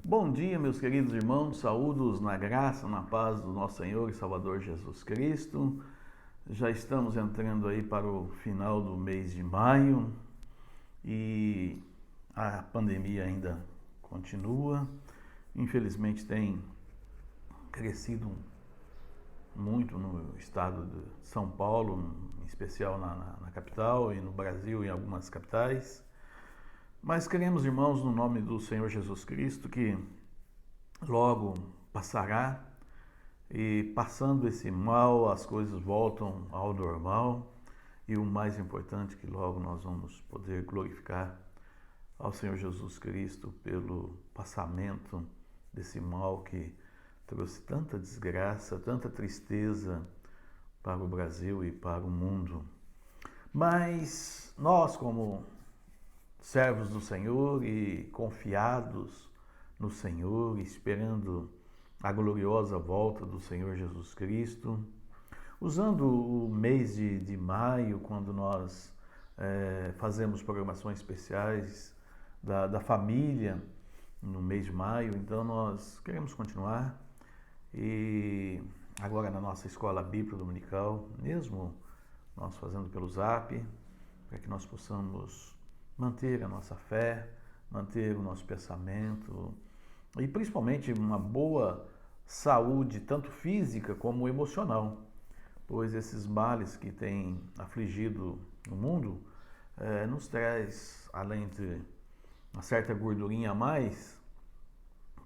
Bom dia, meus queridos irmãos, saúdos na graça, na paz do nosso Senhor e Salvador Jesus Cristo. Já estamos entrando aí para o final do mês de maio e a pandemia ainda continua. Infelizmente tem crescido muito no estado de São Paulo, em especial na capital e no Brasil em algumas capitais. Mas queremos, irmãos, no nome do Senhor Jesus Cristo, que logo passará e passando esse mal, as coisas voltam ao normal e o mais importante, que logo nós vamos poder glorificar ao Senhor Jesus Cristo pelo passamento desse mal que trouxe tanta desgraça, tanta tristeza para o Brasil e para o mundo. Mas nós, como servos do Senhor e confiados no Senhor, esperando a gloriosa volta do Senhor Jesus Cristo, usando o mês de maio, quando nós fazemos programações especiais da família no mês de maio, então nós queremos continuar e agora na nossa escola bíblica dominical, mesmo nós fazendo pelo Zap, para que nós possamos manter a nossa fé, manter o nosso pensamento e principalmente uma boa saúde, tanto física como emocional, pois esses males que têm afligido o mundo nos traz, além de uma certa gordurinha a mais,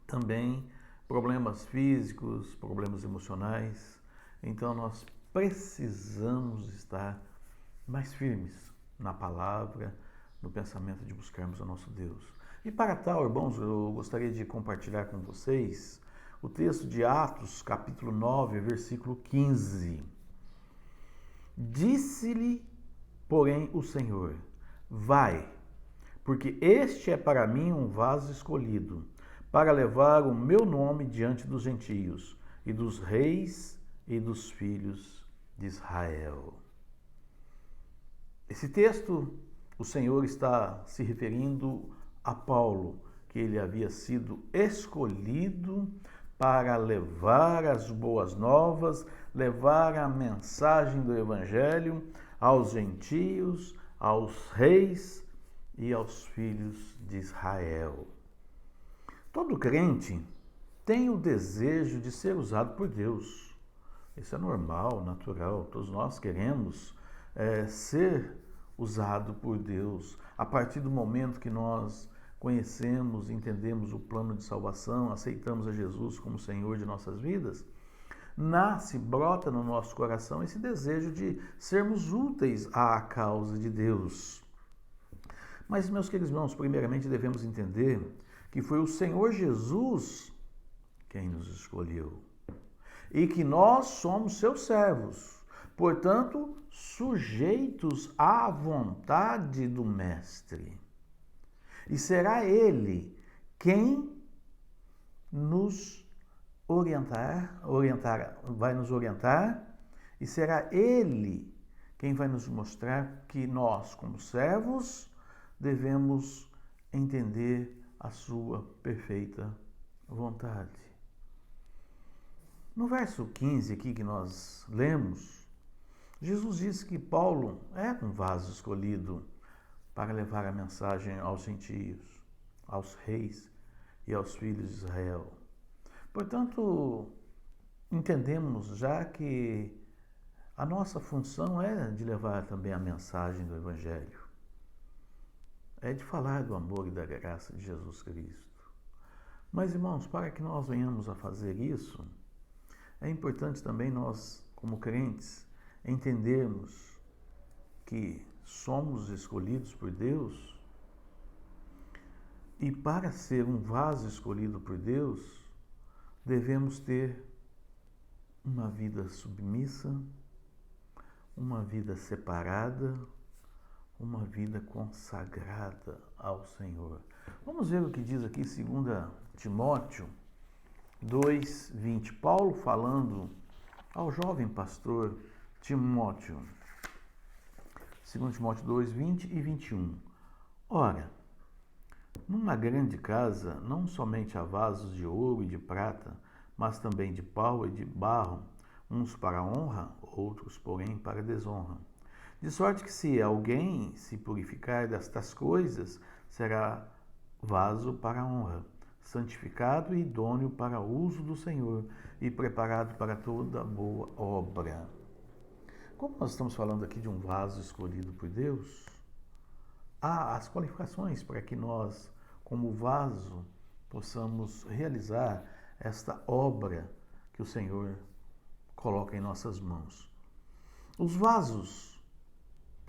também problemas físicos, problemas emocionais. Então nós precisamos estar mais firmes na palavra, no pensamento de buscarmos o nosso Deus. E para tal, irmãos, eu gostaria de compartilhar com vocês o texto de Atos, capítulo 9, versículo 15. Disse-lhe, porém, o Senhor: vai, porque este é para mim um vaso escolhido, para levar o meu nome diante dos gentios, e dos reis e dos filhos de Israel. Esse texto, o Senhor está se referindo a Paulo, que ele havia sido escolhido para levar as boas novas, levar a mensagem do Evangelho aos gentios, aos reis e aos filhos de Israel. Todo crente tem o desejo de ser usado por Deus. Isso é normal, natural. Todos nós queremos ser usado por Deus. A partir do momento que nós conhecemos, entendemos o plano de salvação, aceitamos a Jesus como Senhor de nossas vidas, nasce, brota no nosso coração esse desejo de sermos úteis à causa de Deus. Mas, meus queridos irmãos, primeiramente devemos entender que foi o Senhor Jesus quem nos escolheu e que nós somos seus servos. Portanto, sujeitos à vontade do Mestre. E será Ele quem nos vai nos orientar, e será Ele quem vai nos mostrar que nós, como servos, devemos entender a sua perfeita vontade. No verso 15 aqui que nós lemos, Jesus disse que Paulo é um vaso escolhido para levar a mensagem aos gentios, aos reis e aos filhos de Israel. Portanto, entendemos já que a nossa função é de levar também a mensagem do Evangelho. É de falar do amor e da graça de Jesus Cristo. Mas, irmãos, para que nós venhamos a fazer isso, é importante também nós, como crentes, entendermos que somos escolhidos por Deus e para ser um vaso escolhido por Deus, devemos ter uma vida submissa, uma vida separada, uma vida consagrada ao Senhor. Vamos ver o que diz aqui 2 Timóteo 2:20. Paulo falando ao jovem pastor Timóteo. 2 Timóteo 2:20 e 21. Ora, Numa grande casa, não somente há vasos de ouro e de prata, mas também de pau e de barro, uns para honra, outros, porém, para desonra. De sorte que se alguém se purificar destas coisas, será vaso para honra, santificado e idôneo para o uso do Senhor e preparado para toda boa obra. Como nós estamos falando aqui de um vaso escolhido por Deus, há as qualificações para que nós, como vaso, possamos realizar esta obra que o Senhor coloca em nossas mãos. Os vasos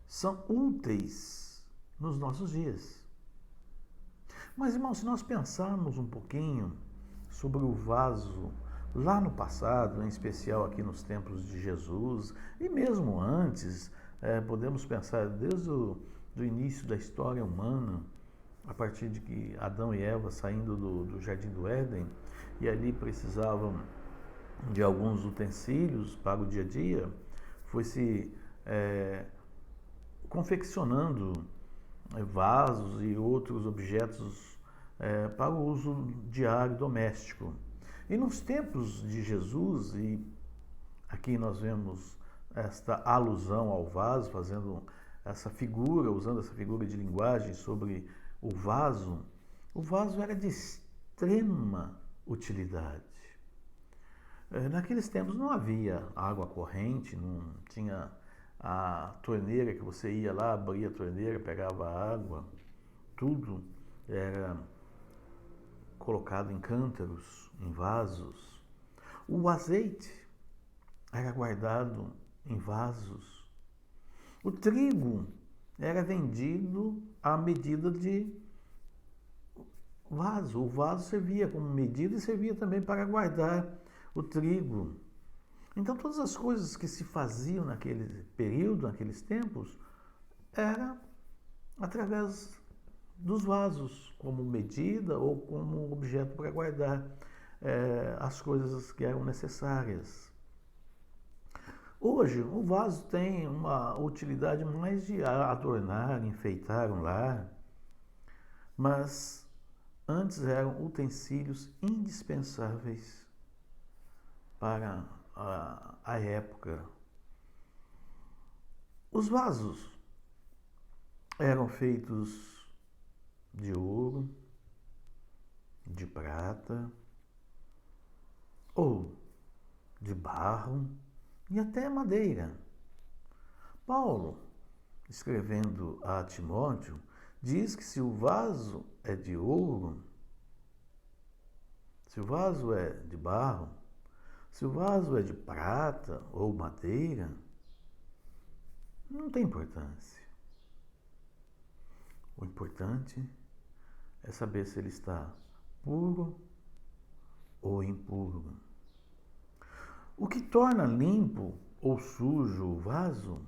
são úteis nos nossos dias. Mas, irmãos, se nós pensarmos um pouquinho sobre o vaso lá no passado, em especial aqui nos tempos de Jesus, e mesmo antes, podemos pensar desde o do início da história humana, a partir de que Adão e Eva saindo do Jardim do Éden, e ali precisavam de alguns utensílios para o dia a dia, foi-se confeccionando vasos e outros objetos para o uso diário doméstico. E nos tempos de Jesus, e aqui nós vemos esta alusão ao vaso, fazendo essa figura, usando essa figura de linguagem sobre o vaso era de extrema utilidade. Naqueles tempos não havia água corrente, não tinha a torneira que você ia lá, abria a torneira, pegava água, tudo era colocado em cântaros, em vasos. O azeite era guardado em vasos. O trigo era vendido à medida de vaso. O vaso servia como medida e servia também para guardar o trigo. Então, todas as coisas que se faziam naquele período, naqueles tempos, era através dos vasos, como medida ou como objeto para guardar as coisas que eram necessárias. Hoje, o vaso tem uma utilidade mais de adornar, enfeitar um lar, mas antes eram utensílios indispensáveis para a época. Os vasos eram feitos de ouro, de prata ou de barro e até madeira. Paulo, escrevendo a Timóteo, diz que se o vaso é de ouro, se o vaso é de barro, se o vaso é de prata ou madeira, não tem importância. O importante é saber se ele está puro ou impuro. O que torna limpo ou sujo o vaso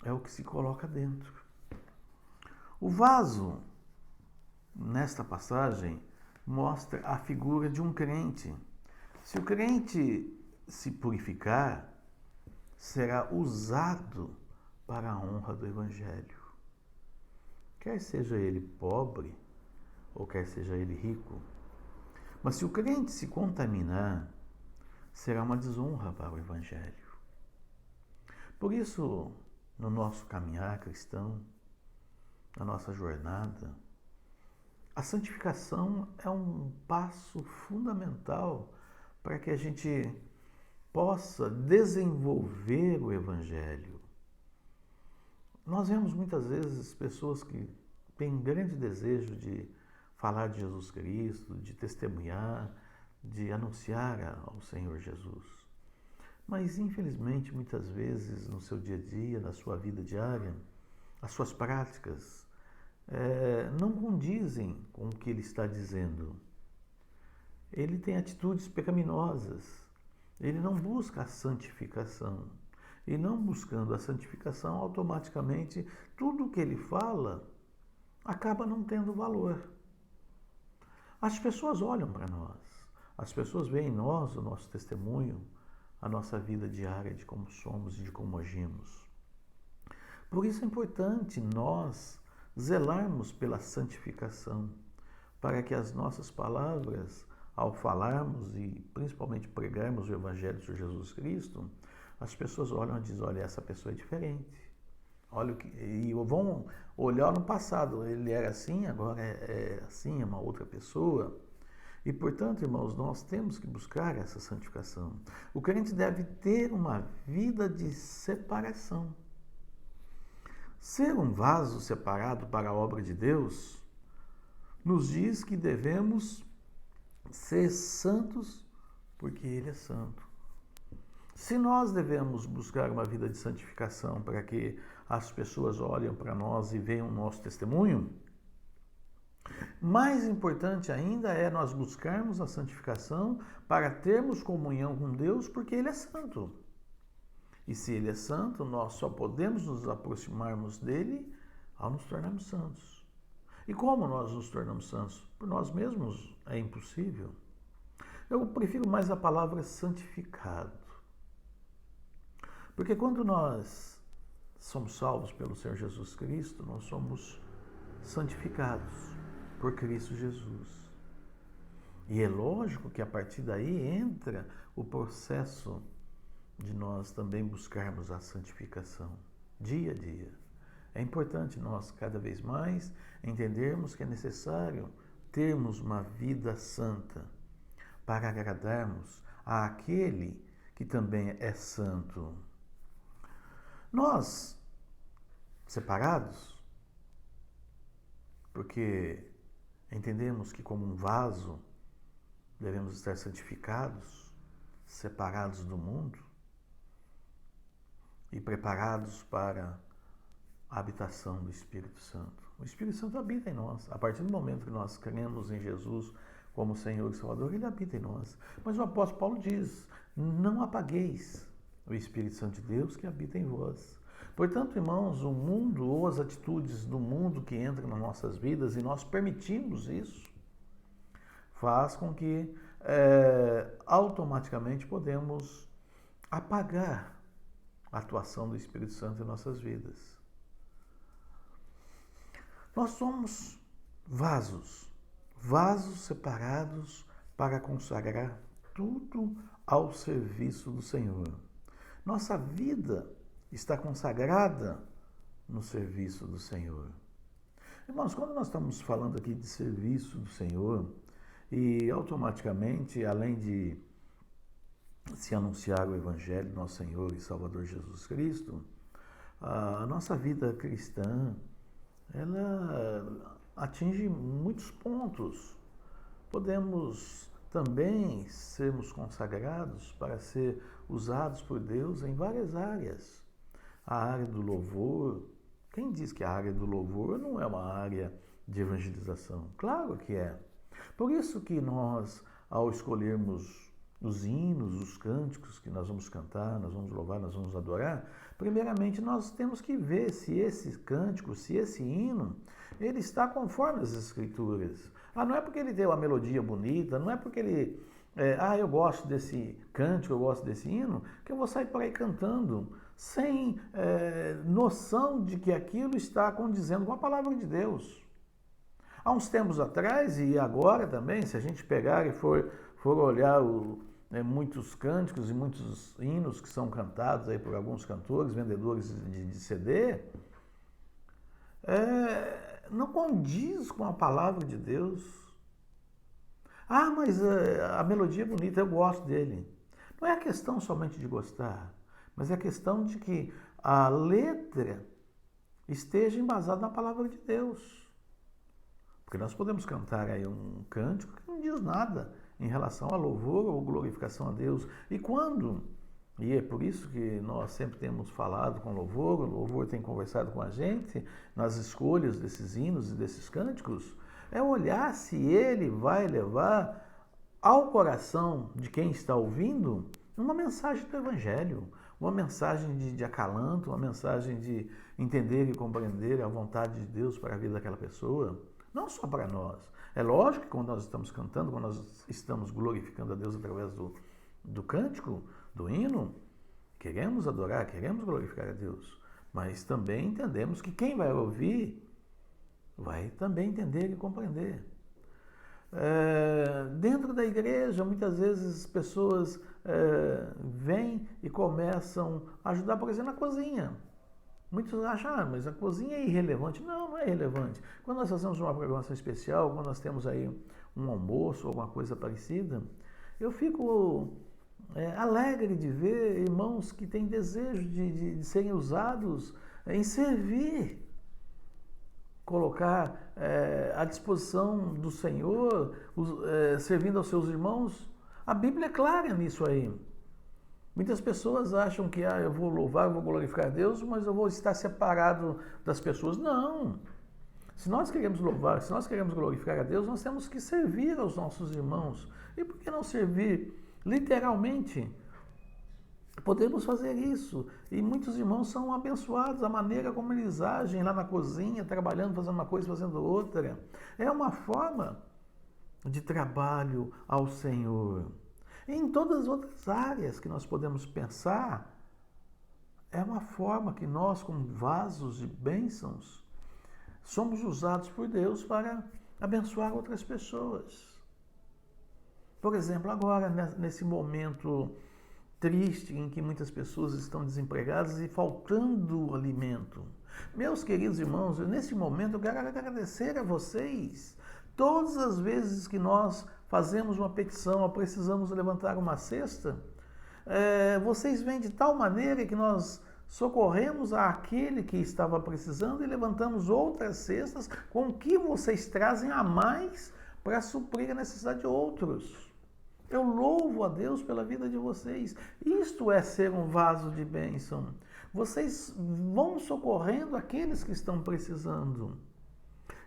é o que se coloca dentro. O vaso, nesta passagem, mostra a figura de um crente. Se o crente se purificar, será usado para a honra do Evangelho. Quer seja ele pobre ou quer seja ele rico. Mas se o crente se contaminar, será uma desonra para o Evangelho. Por isso, no nosso caminhar cristão, na nossa jornada, a santificação é um passo fundamental para que a gente possa desenvolver o Evangelho. Nós vemos muitas vezes pessoas que têm grande desejo de falar de Jesus Cristo, de testemunhar, de anunciar ao Senhor Jesus. Mas, infelizmente, muitas vezes no seu dia a dia, na sua vida diária, as suas práticas não condizem com o que ele está dizendo. Ele tem atitudes pecaminosas. Ele não busca a santificação. E não buscando a santificação, automaticamente, tudo o que ele fala acaba não tendo valor. As pessoas olham para nós. As pessoas veem em nós o nosso testemunho, a nossa vida diária de como somos e de como agimos. Por isso é importante nós zelarmos pela santificação, para que as nossas palavras, ao falarmos e principalmente pregarmos o Evangelho de Jesus Cristo, as pessoas olham e dizem, olha, essa pessoa é diferente. Olha o que, e vão olhar no passado, ele era assim, agora é assim, é uma outra pessoa. E, portanto, irmãos, nós temos que buscar essa santificação. O crente deve ter uma vida de separação. Ser um vaso separado para a obra de Deus nos diz que devemos ser santos porque Ele é santo. Se nós devemos buscar uma vida de santificação para que as pessoas olhem para nós e vejam o nosso testemunho, mais importante ainda é nós buscarmos a santificação para termos comunhão com Deus, porque Ele é santo. E se Ele é santo, nós só podemos nos aproximarmos dEle ao nos tornarmos santos. E como nós nos tornamos santos? Por nós mesmos é impossível. Eu prefiro mais a palavra santificado. Porque quando nós somos salvos pelo Senhor Jesus Cristo, nós somos santificados por Cristo Jesus. E é lógico que a partir daí entra o processo de nós também buscarmos a santificação, dia a dia. É importante nós, cada vez mais, entendermos que é necessário termos uma vida santa para agradarmos àquele que também é santo. Nós, separados, porque entendemos que como um vaso devemos estar santificados, separados do mundo e preparados para a habitação do Espírito Santo. O Espírito Santo habita em nós. A partir do momento que nós cremos em Jesus como Senhor e Salvador, Ele habita em nós. Mas o apóstolo Paulo diz, não apagueis o Espírito Santo de Deus que habita em vós. Portanto, irmãos, o mundo ou as atitudes do mundo que entram nas nossas vidas e nós permitimos isso, faz com que automaticamente podemos apagar a atuação do Espírito Santo em nossas vidas. Nós somos vasos separados para consagrar tudo ao serviço do Senhor. Nossa vida está consagrada no serviço do Senhor. Irmãos, quando nós estamos falando aqui de serviço do Senhor, e automaticamente, além de se anunciar o Evangelho do nosso Senhor e Salvador Jesus Cristo, a nossa vida cristã, ela atinge muitos pontos. Podemos também sermos consagrados para ser usados por Deus em várias áreas. A área do louvor, quem diz que a área do louvor não é uma área de evangelização? Claro que é. Por isso que nós, ao escolhermos os hinos, os cânticos que nós vamos cantar, nós vamos louvar, nós vamos adorar, primeiramente nós temos que ver se esse cântico, se esse hino, ele está conforme as Escrituras. Não é porque ele tem uma melodia bonita, não é porque ele, eu gosto desse cântico, eu gosto desse hino, que eu vou sair por aí cantando, sem noção de que aquilo está condizendo com a palavra de Deus. Há uns tempos atrás, e agora também, se a gente pegar e for olhar muitos cânticos e muitos hinos que são cantados aí por alguns cantores, vendedores de CD, não condiz com a palavra de Deus. Mas a melodia é bonita, eu gosto dele. Não é a questão somente de gostar, mas é a questão de que a letra esteja embasada na palavra de Deus. Porque nós podemos cantar aí um cântico que não diz nada em relação a louvor ou glorificação a Deus. E é por isso que nós sempre temos falado com louvor, o louvor tem conversado com a gente nas escolhas desses hinos e desses cânticos, é olhar se ele vai levar ao coração de quem está ouvindo uma mensagem do Evangelho, uma mensagem de acalanto, uma mensagem de entender e compreender a vontade de Deus para a vida daquela pessoa. Não só para nós. É lógico que quando nós estamos cantando, quando nós estamos glorificando a Deus através do cântico, do hino, queremos adorar, queremos glorificar a Deus. Mas também entendemos que quem vai ouvir vai também entender e compreender. Dentro da igreja, muitas vezes pessoas vêm e começam a ajudar, por exemplo, na cozinha. Muitos acham, mas a cozinha é irrelevante. Não, não é irrelevante. Quando nós fazemos uma programação especial, quando nós temos aí um almoço ou alguma coisa parecida, eu fico alegre de ver irmãos que têm desejo de serem usados em servir, colocar à disposição do Senhor, servindo aos seus irmãos. A Bíblia é clara nisso aí. Muitas pessoas acham que eu vou louvar, eu vou glorificar a Deus, mas eu vou estar separado das pessoas. Não! Se nós queremos louvar, se nós queremos glorificar a Deus, nós temos que servir aos nossos irmãos. E por que não servir literalmente? Podemos fazer isso. E muitos irmãos são abençoados, a maneira como eles agem lá na cozinha, trabalhando, fazendo uma coisa, fazendo outra. É uma forma de trabalho ao Senhor. E em todas as outras áreas que nós podemos pensar, é uma forma que nós, como vasos de bênçãos, somos usados por Deus para abençoar outras pessoas. Por exemplo, agora, nesse momento triste em que muitas pessoas estão desempregadas e faltando alimento. Meus queridos irmãos, nesse momento eu quero agradecer a vocês. Todas as vezes que nós fazemos uma petição ou precisamos levantar uma cesta, vocês vêm de tal maneira que nós socorremos aquele que estava precisando e levantamos outras cestas com o que vocês trazem a mais para suprir a necessidade de outros. Eu louvo a Deus pela vida de vocês. Isto é ser um vaso de bênção. Vocês vão socorrendo aqueles que estão precisando.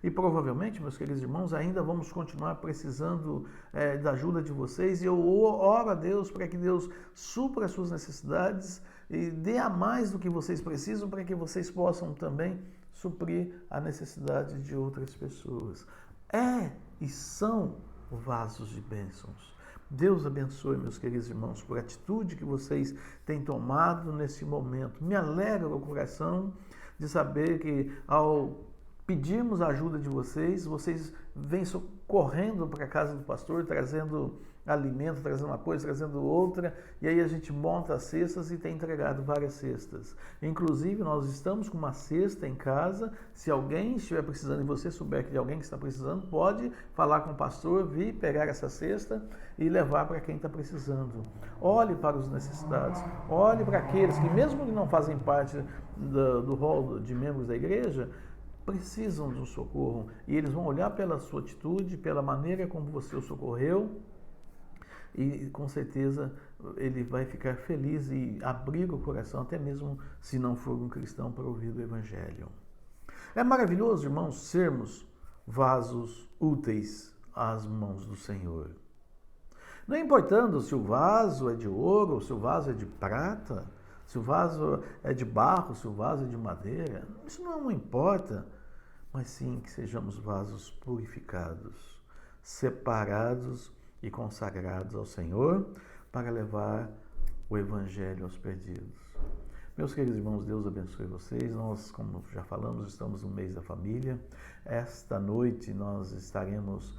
E provavelmente, meus queridos irmãos, ainda vamos continuar precisando da ajuda de vocês. E eu oro a Deus para que Deus supra as suas necessidades e dê a mais do que vocês precisam para que vocês possam também suprir a necessidade de outras pessoas. E são vasos de bênçãos. Deus abençoe, meus queridos irmãos, por a atitude que vocês têm tomado nesse momento. Me alegra o coração de saber que ao pedirmos a ajuda de vocês, vocês vêm correndo para a casa do pastor, trazendo alimento, trazendo uma coisa, trazendo outra, e aí a gente monta as cestas e tem entregado várias cestas. Inclusive, nós estamos com uma cesta em casa. Se alguém estiver precisando e você souber que de alguém que está precisando, pode falar com o pastor, vir pegar essa cesta e levar para quem está precisando. Olhe para os necessitados, olhe para aqueles que, mesmo que não fazem parte do rol de membros da igreja, precisam de um socorro, e eles vão olhar pela sua atitude, pela maneira como você o socorreu, e com certeza ele vai ficar feliz e abrir o coração, até mesmo se não for um cristão, para ouvir o Evangelho. É maravilhoso, irmãos, sermos vasos úteis às mãos do Senhor. Não importando se o vaso é de ouro, ou se o vaso é de prata, se o vaso é de barro, se o vaso é de madeira, isso não importa, mas sim que sejamos vasos purificados, separados e consagrados ao Senhor para levar o Evangelho aos perdidos. Meus queridos irmãos, Deus abençoe vocês. Nós, como já falamos, estamos no mês da família. Esta noite nós estaremos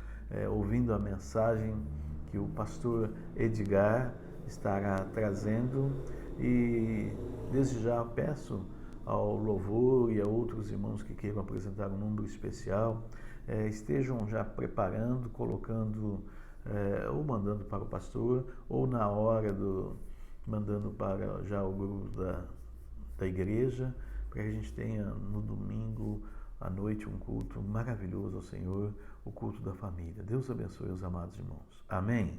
ouvindo a mensagem que o pastor Edgar estará trazendo, e desde já peço ao louvor e a outros irmãos que queiram apresentar um número especial, estejam já preparando, colocando, ou mandando para o pastor, ou na hora mandando para já o grupo da igreja, para que a gente tenha no domingo à noite um culto maravilhoso ao Senhor, o culto da família. Deus abençoe os amados irmãos. Amém.